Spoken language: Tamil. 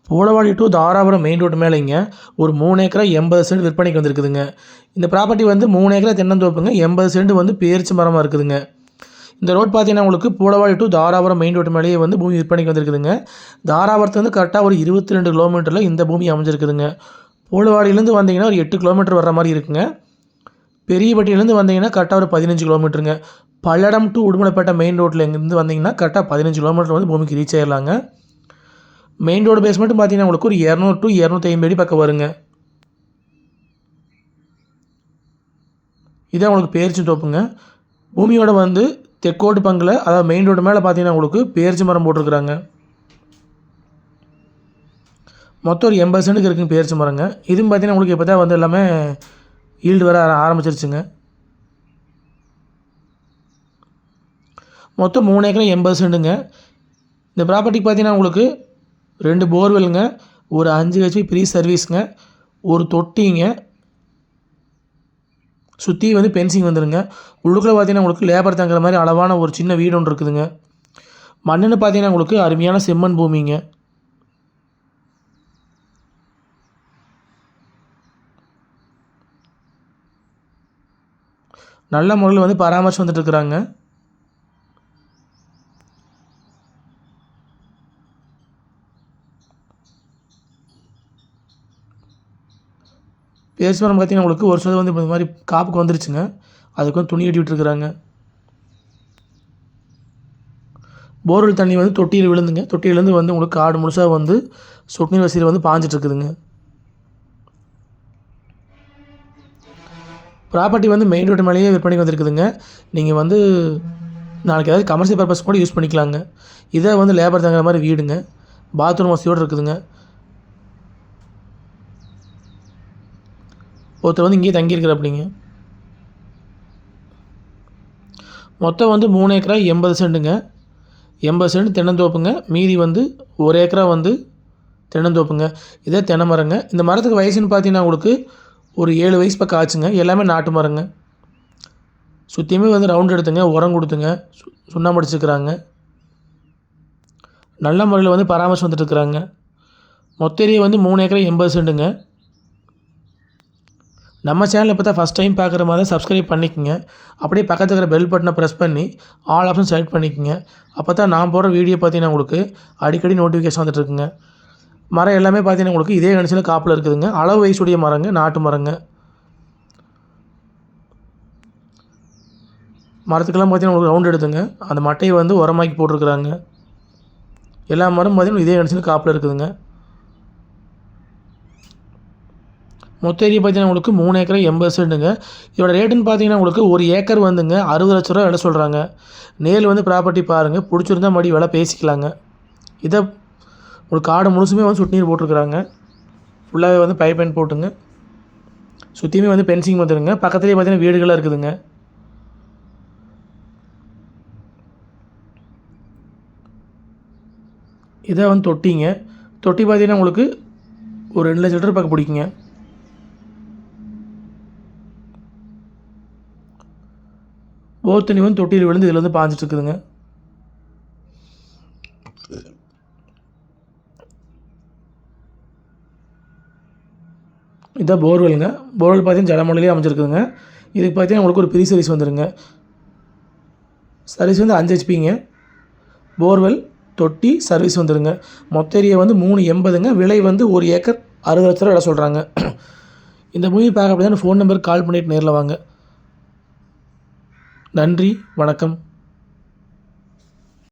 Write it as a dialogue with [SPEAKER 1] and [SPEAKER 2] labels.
[SPEAKER 1] Polavadi to Dharapuram main road மேலேங்க ஒரு 3 ஏக்கரா 80 சென்ட் விற்பனைக்கு வந்திருக்குதுங்க. இந்த ப்ராப்பர்ட்டி வந்து 3 ஏக்கரா தென்னந்தோப்புங்க, 80 சென்ட் வந்து பேரிச்ச மரமாக இருக்குதுங்க. இந்த ரோட் பார்த்தீங்கன்னா உங்களுக்கு Polavadi to Dharapuram main road மேலேயே வந்து பூமி விற்பனைக்கு வந்திருக்குதுங்க. தாராபுரத்துலேருந்து கரெக்டாக ஒரு 22 கிலோமீட்டரில் இந்த பூமி அமைஞ்சிருக்குதுங்க. போலவாடியிலேருந்து வந்தீங்கன்னா ஒரு 8 கிலோமீட்டர் வர்ற மாதிரி இருக்குங்க. பெரியபட்டியிலேருந்து வந்தீங்கன்னா கரெக்டாக ஒரு 15 கிலோமீட்டருங்க. பல்லடம் டு உடுமலைப்பேட்டை மெயின் ரோட்டில் இருந்து வந்தீங்கன்னா கரெக்டாக 15 கிலோமீட்டர் வந்து பூமிக்கு ரீச் ஆயிடலாங்க. மெயின் ரோடு பேஸ் மட்டும் பார்த்தீங்கன்னா உங்களுக்கு ஒரு 200 டு 250 அடி பக்கம் வருங்க. இதான் உங்களுக்கு பேரிச்ச தோப்புங்க. பூமியோட வந்து தெற்கோட்டு பங்கில், அதாவது மெயின் ரோடு மேலே பார்த்தீங்கன்னா உங்களுக்கு பேரிச்ச மரம் போட்டிருக்குறாங்க. மொத்தம் ஒரு 80 சென்ட்டுக்கு இருக்குங்க பேரிச்ச மரங்க. இதுவும் பார்த்தீங்கன்னா உங்களுக்கு இப்போ தான் வந்து எல்லாமே ஈல்டு வர ஆரம்பிச்சிருச்சுங்க. மொத்தம் 3 ஏக்கரா 80 சென்ட்டுங்க. இந்த ப்ராப்பர்ட்டிக்கு பார்த்தீங்கன்னா உங்களுக்கு 2 போர்வெல்லுங்க, ஒரு 5 ஹெச்பி ப்ரீ சர்வீஸுங்க, ஒரு தொட்டிங்க, சுற்றி வந்து பென்சிங் வந்துடுங்க. உள்ளுக்குள்ளே பார்த்தீங்கன்னா உங்களுக்கு லேபர் தங்குற மாதிரி அளவான ஒரு சின்ன வீடு ஒன்று இருக்குதுங்க. மண்ணுன்னு பார்த்தீங்கன்னா உங்களுக்கு அருமையான செம்மண் பூமிங்க. நல்ல முறையில் வந்து பராமரித்து வந்துட்டு இருக்கிறாங்க. பேரிச்ச மரம் பார்த்தீங்கன்னா உங்களுக்கு ஒரு சிலது வந்து இந்த மாதிரி காப்புக்கு வந்துருச்சுங்க. அதுக்கு வந்து துணி கட்டி விட்டுருக்குறாங்க. போர்வெல் தண்ணி வந்து தொட்டியில் விழுந்துங்க. தொட்டியிலேருந்து வந்து உங்களுக்கு காடு முழுசாக வந்து சொட்டு நீர் வசதியில் வந்து பாஞ்சிட்ருக்குதுங்க. ப்ராப்பர்ட்டி வந்து மெயின் ரோடு மேலேயே விற்பனைக்கு வந்துருக்குதுங்க. நீங்கள் வந்து நாளைக்கு ஏதாவது கமர்ஷியல் பர்பஸ் கூட யூஸ் பண்ணிக்கலாங்க. இதை வந்து லேபர் தங்குற மாதிரி வீடுங்க. பாத்ரூம் வசதியோடு இருக்குதுங்க. ஒருத்தர் வந்து இங்கேயே தங்கியிருக்கிறாப்பிடிங்க. மொத்தம் வந்து 3 ஏக்கரா 80 சென்ட்டுங்க. 80 சென்ட் தென்னந்தோப்புங்க. மீதி வந்து 1 ஏக்கரா வந்து தென்னந்தோப்புங்க. இதே தென்னை மரங்க. இந்த மரத்துக்கு வயசுன்னு பார்த்தீங்கன்னா உங்களுக்கு ஒரு 7 வயசு பக்கம் ஆச்சுங்க. எல்லாமே நாட்டு மரங்க. சுற்றியுமே வந்து ரவுண்ட் எடுத்துங்க, உரம் கொடுத்துங்க, சுண்ணாம்பு அடிச்சுக்கிறாங்க. நல்ல முறையில் வந்து பராமரித்து வந்துட்டுருக்குறாங்க. மொத்த ஏரியா வந்து 3 ஏக்கரா 80 சென்ட்டுங்க. நம்ம சேனல் இப்போ தான் ஃபஸ்ட் டைம் பார்க்குற மாதிரி சப்ஸ்கிரைப் பண்ணிக்கோங்க. அப்படியே பக்கத்தில் இருக்கிற பெல் பட்டனை ப்ரெஸ் பண்ணி ஆல் ஆப்ஷன் செலக்ட் பண்ணிக்கோங்க. அப்போ தான் நான் போடுற வீடியோ பார்த்தீங்கன்னா உங்களுக்கு அடிக்கடி நோட்டிஃபிகேஷன் வந்துட்டுருக்குங்க. மரம் எல்லாமே பார்த்தீங்கன்னா உங்களுக்கு இதே கணிச்சில் காப்பில் இருக்குதுங்க. அளவு வயசுடைய மரங்க, நாட்டு மரங்க. மரத்துக்கெல்லாம் பார்த்தீங்கன்னா உங்களுக்கு ரவுண்ட் எடுத்துங்க. அந்த மட்டையை வந்து உரமாக்கி போட்டிருக்குறாங்க. எல்லா மரம் பார்த்தீங்கன்னா இதே கணிச்சில் காப்பில் இருக்குதுங்க. மொத்த ஏரியா பார்த்தீங்கன்னா உங்களுக்கு 3 ஏக்கரா 80 சென்ட்டுங்க. இதோட ரேட்டுன்னு பார்த்தீங்கன்னா உங்களுக்கு ஒரு ஏக்கர் வந்துங்க 60 லட்ச ரூபா விலை சொல்கிறாங்க. நேரில் வந்து ப்ராப்பர்ட்டி பாருங்கள், பிடிச்சிருந்தா மறுபடி விலை பேசிக்கலாங்க. இதை ஒரு காடு முழுசுமே வந்து சொட்டு நீர் போட்டிருக்குறாங்க. ஃபுல்லாகவே வந்து பைப் லைன் போட்டுங்க. சுற்றியுமே வந்து பென்சிங் வந்துடுங்க. பக்கத்துலேயே பார்த்தீங்கன்னா வீடுகளாக இருக்குதுங்க. இதை வந்து தொட்டிங்க. தொட்டி பார்த்தீங்கன்னா உங்களுக்கு ஒரு 2 லட்ச லிட்டர் பக்கம் பிடிக்குங்க. போர் தண்ணி வந்து தொட்டியில் விழுந்து இதில் வந்து பாஞ்சிட்ருக்குதுங்க. இதான் போர்வெல்லுங்க. போர்வெல் பார்த்தீங்கன்னா ஜலமலையிலே அமைஞ்சிருக்குதுங்க. இதுக்கு பார்த்தீங்கன்னா உங்களுக்கு ஒரு பெரிய சர்வீஸ் வந்துடுங்க. சர்வீஸ் வந்து 5 ஹெச்பிங்க. போர்வெல், தொட்டி, சர்வீஸ் வந்துடுங்க. மொத்த ஏரியா வந்து 380ங்க. விலை வந்து ஒரு ஏக்கர் 60 லட்ச ரூபா விலை சொல்கிறாங்க. இந்த மூவி பார்க்க அப்படின்னா ஃபோன் நம்பருக்கு கால் பண்ணிவிட்டு நேரில் வாங்க. நன்றி, வணக்கம்.